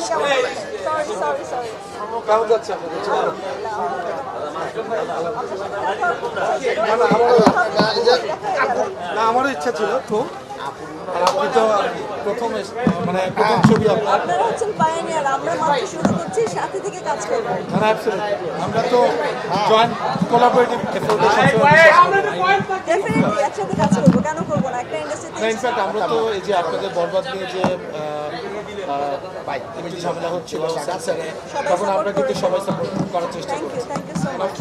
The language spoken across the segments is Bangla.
শেষ করে। কেমন যাচ্ছে না? আমারও ইচ্ছা ছিল খুব। আপনি তো প্রথম ছবি আপনারা হচ্ছেন পায়োনিয়ার, আমরা মাত্র শুরু করছি, সাথে থেকে কাজ করব। আমরা তো জয়েন্ট কোলাবোরেটিভ ডেফিনেটলি একসাথে কাজ করব, কেন করব না? একটা ইন্ডাস্ট্রিতে ইনফ্যাক্ট আমরা তো এই যে আপনাদের বরবাদ নিয়ে যে একটু ঝামেলা হচ্ছিল তখন আমরা কিন্তু সবাই সাপোর্ট করার চেষ্টা থ্যাংক করছি। You so much.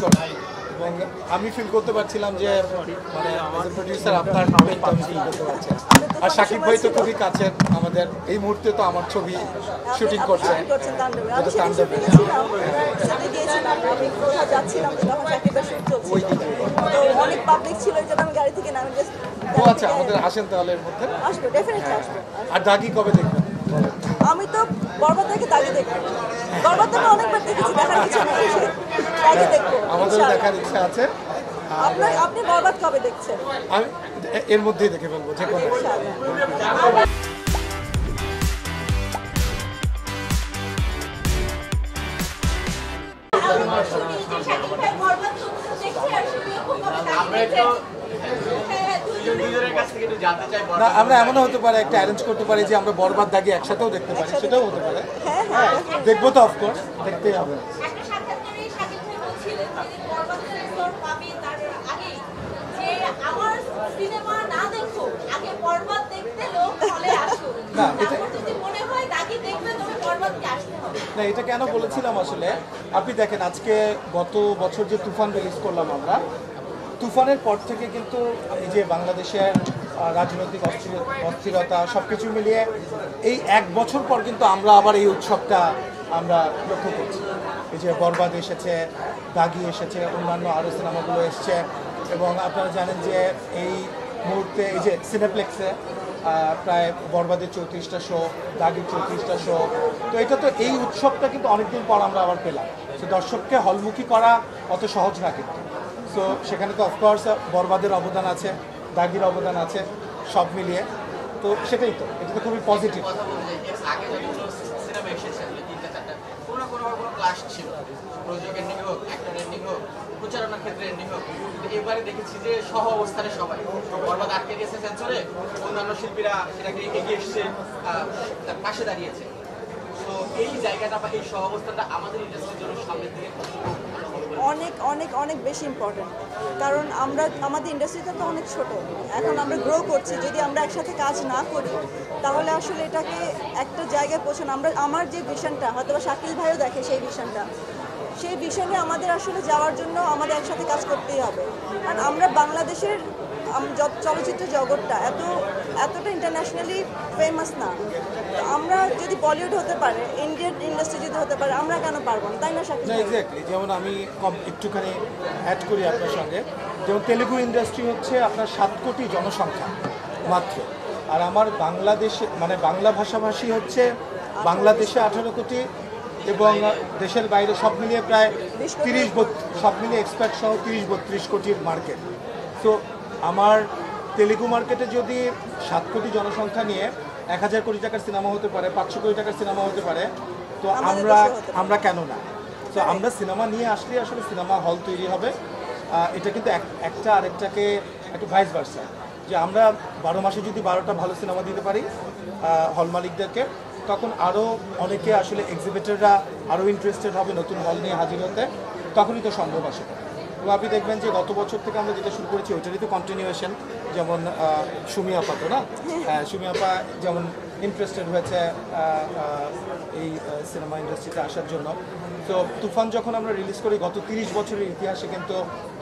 এবং আমি ফিল করতে পারছিলাম যে মানে প্রডিউসার আপনার আমি ফিল করতে পারছি। আর শাকিব ভাই তো খুবই কাছের আমাদের, এই মুহূর্তে তো আমার ছবি শুটিং করছে তাণ্ডবে। আমি তাণ্ডবে। সেটা গিয়েছিলাম, আমি কোথাও যাচ্ছিলাম তো তখন চাকরিটা শুট চলছিল, তো অনেক পাবলিক ছিল এই জন্য আমি গাড়ি থেকে নামি জাস্ট। ও আচ্ছা, আমাদের আসেন তাহলে এর মধ্যে। আসবো, ডেফিনেটলি আসবো। আর দাগি কবে দেখবেন? আমি তো বরবাদ থেকে দাগি দেখবো। বরবাদ তো আমি অনেকবার দেখেছি, দেখার কিছু নেই, দাগি দেখবো। আমাদেরও দেখার ইচ্ছা আছে। আপনি বরবাদ কবে দেখছেন? আমি এর মধ্যেই দেখে ফেলবো যে কোনো। না, আমরা এমনও হতে পারে একটা অ্যারেঞ্জ করতে পারি যে আমরা বরবাদ দাগি একসাথেও দেখতে পারি, সেটাও হতে পারে। হ্যাঁ, দেখবো তো, অফকোর্স দেখতেই হবে। না, এটা কেন বলেছিলাম আসলে, আপনি দেখেন আজকে গত বছর যে তুফান রিলিজ করলাম আমরা, তুফানের পর থেকে কিন্তু এই যে বাংলাদেশের রাজনৈতিক অস্থিরতা সব কিছু মিলিয়ে এই এক বছর পর কিন্তু আমরা আবার এই উৎসবটা আমরা লক্ষ্য করছি। এই যে বরবাদ এসেছে, দাগি এসেছে, অন্যান্য আরও সিনেমাগুলো এসছে, এবং আপনারা জানেন যে এই মুহূর্তে এই যে সিনেপ্লেক্সে প্রায় বরবাদের 34টা শো, দাগির 34টা শো। তো এটা তো এই উৎসবটা কিন্তু অনেকদিন পর আমরা আবার পেলাম। তো দর্শককে হলমুখী করা অত সহজ না কিন্তু। সো সেখানে তো অফকোর্স বরবাদের অবদান আছে, দাগির অবদান আছে, সব মিলিয়ে। তো সেটাই তো, এটা তো খুবই পজিটিভ। প্রচারণার ক্ষেত্রে এন্ডিং হোক, এবারে দেখেছি যে সহ অবস্থানে সবাই বরবাদ আটকে গেছে সেন্সরে, অন্যান্য শিল্পীরা সেটাকে এগিয়ে এসছে, তার পাশে দাঁড়িয়েছে। তো এই জায়গাটা বা এই সহ অবস্থানটা আমাদের ইন্ডাস্ট্রির জন্য সামনে থেকে অনেক অনেক অনেক বেশি ইম্পর্টেন্ট, কারণ আমাদের ইন্ডাস্ট্রিটা তো অনেক ছোট, এখন আমরা গ্রো করছি। যদি আমরা একসাথে কাজ না করি তাহলে আসলে এটাকে একটা জায়গায় পৌঁছানো, আমার যে ভিশনটা হয়তো বা শাকিল ভাইও দেখে, সেই ভিশনে আমাদের আসলে যাওয়ার জন্য আমাদের একসাথে কাজ করতেই হবে। কারণ আমরা বাংলাদেশের চলচ্চিত্র জগৎটা এতটা ইন্টারন্যাশনালি ফেমাস না। আমরা যদি বলিউড হতে পারে, ইন্ডিয়ান ইন্ডাস্ট্রি যদি হতে পারে, আমরা কেন পারবো না, তাই না শাকিল? না, এক্স্যাক্টলি। যেমন আমি একটুখানি অ্যাড করি আপনার সঙ্গে, যেমন তেলেগু ইন্ডাস্ট্রি হচ্ছে আপনার 7 কোটি জনসংখ্যা মাত্র, আর আমার বাংলাদেশে মানে বাংলা ভাষাভাষী হচ্ছে বাংলাদেশে 18 কোটি, এবং দেশের বাইরে সব মিলিয়ে প্রায় 30-32, সব মিলিয়ে এক্সপার্ট সহ 30-32 কোটির মার্কেট। তো আমার তেলেগু মার্কেটে যদি 7 কোটি জনসংখ্যা নিয়ে 1000 কোটি টাকার সিনেমা হতে পারে, 500 কোটি টাকার সিনেমা হতে পারে, তো আমরা কেন না? তো আমরা সিনেমা নিয়ে আসলে আসলে সিনেমা হল তৈরি হবে। এটা কিন্তু একটা আরেকটাকে একটু ভাইস ভার্সা, যে আমরা 12 মাসে যদি 12টা ভালো সিনেমা দিতে পারি হল মালিকদেরকে, তখন আরও অনেকে আসলে এক্সিবিটররা আরও ইন্টারেস্টেড হবে নতুন হল নিয়ে হাজির হতে, তখনই তো সম্ভব আসলে। এবং আপনি দেখবেন যে গত বছর থেকে আমরা যেটা শুরু করেছি ওইটারই তো কন্টিনিউয়েশন। যেমন সুমি আপা তো না, সুমি আপা যেমন ইন্টারেস্টেড হয়েছে এই সিনেমা ইন্ডাস্ট্রিতে আসার জন্য। তো তুফান যখন আমরা রিলিজ করি, গত 30 বছরের ইতিহাসে কিন্তু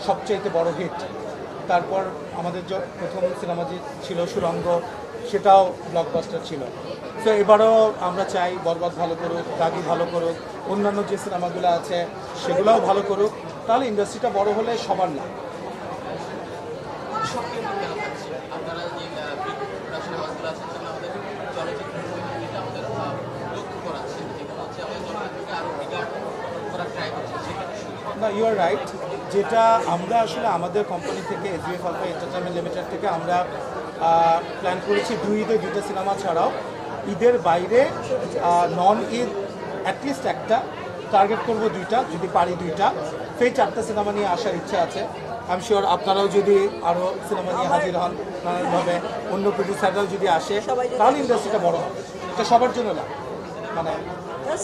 সবচাইতে বড় হিট। তারপর আমাদের প্রথম সিনেমা যে ছিল সুরঙ্গ, সেটাও ব্লকবাস্টার ছিল। তো এবারও আমরা চাই বরবাদ ভালো করুক, দাগি ভালো করুক, অন্যান্য যে সিনেমাগুলো আছে সেগুলোও ভালো করুক, তাহলে ইন্ডাস্ট্রিটা বড় হলে সবার না। না, ইউ আর রাইট। যেটা আমরা আসলে আমাদের কোম্পানি থেকে SBF Alpha এন্টারটেইনমেন্ট লিমিটেড থেকে আমরা প্ল্যান করেছি 2 ঈদে 2টা সিনেমা ছাড়াও ঈদের বাইরে নন ঈদ অ্যাটলিস্ট একটা, টার্গেট করব 2টা, যদি পারি 2টা, সেই 4টা সিনেমা নিয়ে আসার ইচ্ছা আছে। আমি শিওর আপনারাও যদি আরও সিনেমা নিয়ে হাজির হন নানানভাবে, অন্য প্রডিউসাররাও যদি আসে, তাহলে ইন্ডাস্ট্রিটা বড় হবে। এটা সবার জন্য না, মানে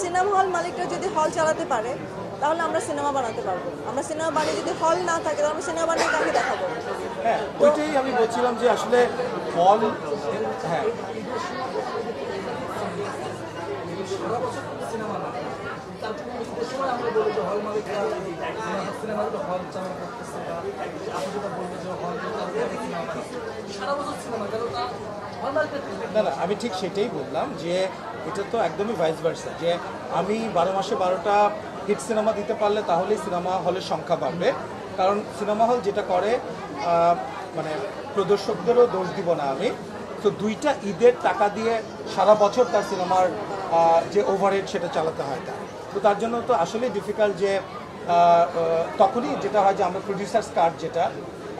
সিনেমা হল মালিকরা যদি হল চালাতে পারে তাহলে আমরা সিনেমা বানাতে পারবো। আমরা সিনেমা বানিয়ে যদি হল না থাকে তাহলে আমরা সিনেমা বানিয়ে কাকে দেখাবো? হ্যাঁ, ওইটাই আমি বলছিলাম যে আসলে হল, হ্যাঁ না না, আমি ঠিক সেটাই বললাম যে এটা তো একদমই ভাইস ভার্সা, যে আমি 12 মাসে 12টা হিট সিনেমা দিতে পারলে তাহলেই সিনেমা হলের সংখ্যা বাড়বে। কারণ সিনেমা হল যেটা করে, মানে প্রদর্শকদেরও দোষ দিব না আমি, তো 2টা ঈদের টাকা দিয়ে সারা বছর তার সিনেমার যে ওভারহেড সেটা চালাতে হয় তার, তো তার জন্য তো আসলেই ডিফিকাল্ট। যে তখনই যেটা হয় যে আমরা প্রডিউসার্স কার্ড, যেটা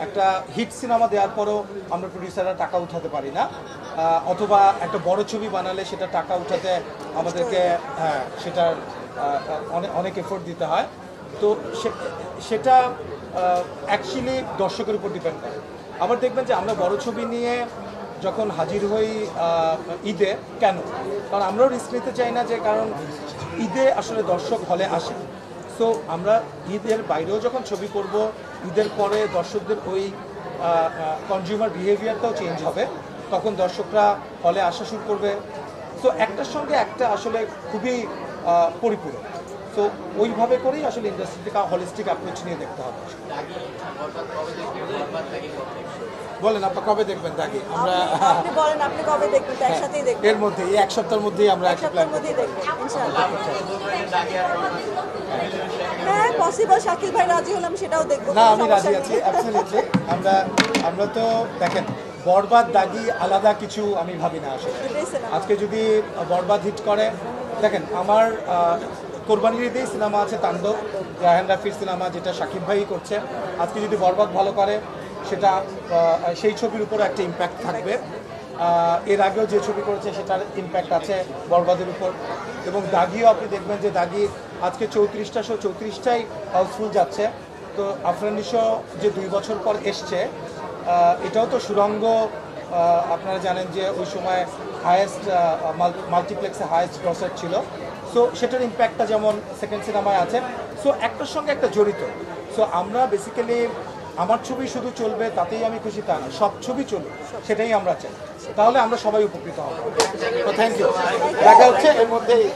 একটা হিট সিনেমা দেওয়ার পরও আমরা প্রডিউসাররা টাকা উঠাতে পারি না, অথবা একটা বড় ছবি বানালে সেটা টাকা উঠাতে আমাদেরকে সেটার অনেক এফোর্ট দিতে হয়। তো সেটা অ্যাকচুয়ালি দর্শকের উপর ডিপেন্ড করে। আবার দেখবেন যে আমরা বড় ছবি নিয়ে যখন হাজির হই ঈদে, কেন? কারণ আমরাও রিস্ক নিতে চাই না, যে কারণ ঈদে আসলে দর্শক হলে আসে। সো আমরা ঈদের বাইরেও যখন ছবি করব, ঈদের পরে দর্শকদের ওই কনজিউমার বিহেভিয়ারটাও চেঞ্জ হবে, তখন দর্শকরা হলে আসা শুরু করবে। সো একটার সঙ্গে একটা আসলে খুবই পরিপূরক। তো ওইভাবে করেই আসলে ইন্ডাস্ট্রিটিকে হলিস্টিক অ্যাপ্রোচ নিয়ে দেখতে হবে। বলেন আপনি কবে দেখবেন দাগি? আমরা আপনি বলেন আপনি কবে দেখবেন? একসাথেই দেখবেন, এর মধ্যে এই এক সপ্তাহের মধ্যেই আমরা একটা প্ল্যান মধ্যেই দেখবেন ইনশাআল্লাহ। হ্যাঁ পসিবল, শাকিল ভাই রাজি হলাম সেটাও দেখবো। না, আমি রাজি আছি অ্যাবসলিউটলি। আমরা তো দেখেন, বরবাদ দাগি আলাদা কিছু আমি ভাবি না আসলে। আজকে যদি বরবাদ হিট করে, দেখেন আমার কোরবানির ঈদেই সিনেমা আছে তাণ্ডব, রায়হান রাফির সিনেমা, যেটা শাকিব ভাই করছে। আজকে যদি বরবাদ ভালো করে, সেটা সেই ছবির উপর একটা ইম্প্যাক্ট থাকবে। এর আগেও যে ছবি করেছে সেটার ইম্প্যাক্ট আছে বরবাদের উপর। এবং দাগিও আপনি দেখবেন যে দাগি আজকে 34টা শো, 34টাই হাউসফুল যাচ্ছে। তো আফরানি শো যে 2 বছর পর এসছে, এটাও তো সুরঙ্গ, আপনারা জানেন যে ওই সময় হায়েস্ট মাল্টিপ্লেক্সে হায়েস্ট গ্রসার ছিল। সো সেটার ইম্প্যাক্টটা যেমন সেকেন্ড সিনেমায় আছে। সো একটার সঙ্গে একটা জড়িত। সো আমরা বেসিক্যালি আমার ছবি শুধু চলবে তাতেই আমি খুশি, তা না, সব ছবি চলবে সেটাই আমরা চাই, তাহলে আমরা সবাই উপকৃত হব। তো থ্যাংক ইউ, দেখা হচ্ছে এর মধ্যেই।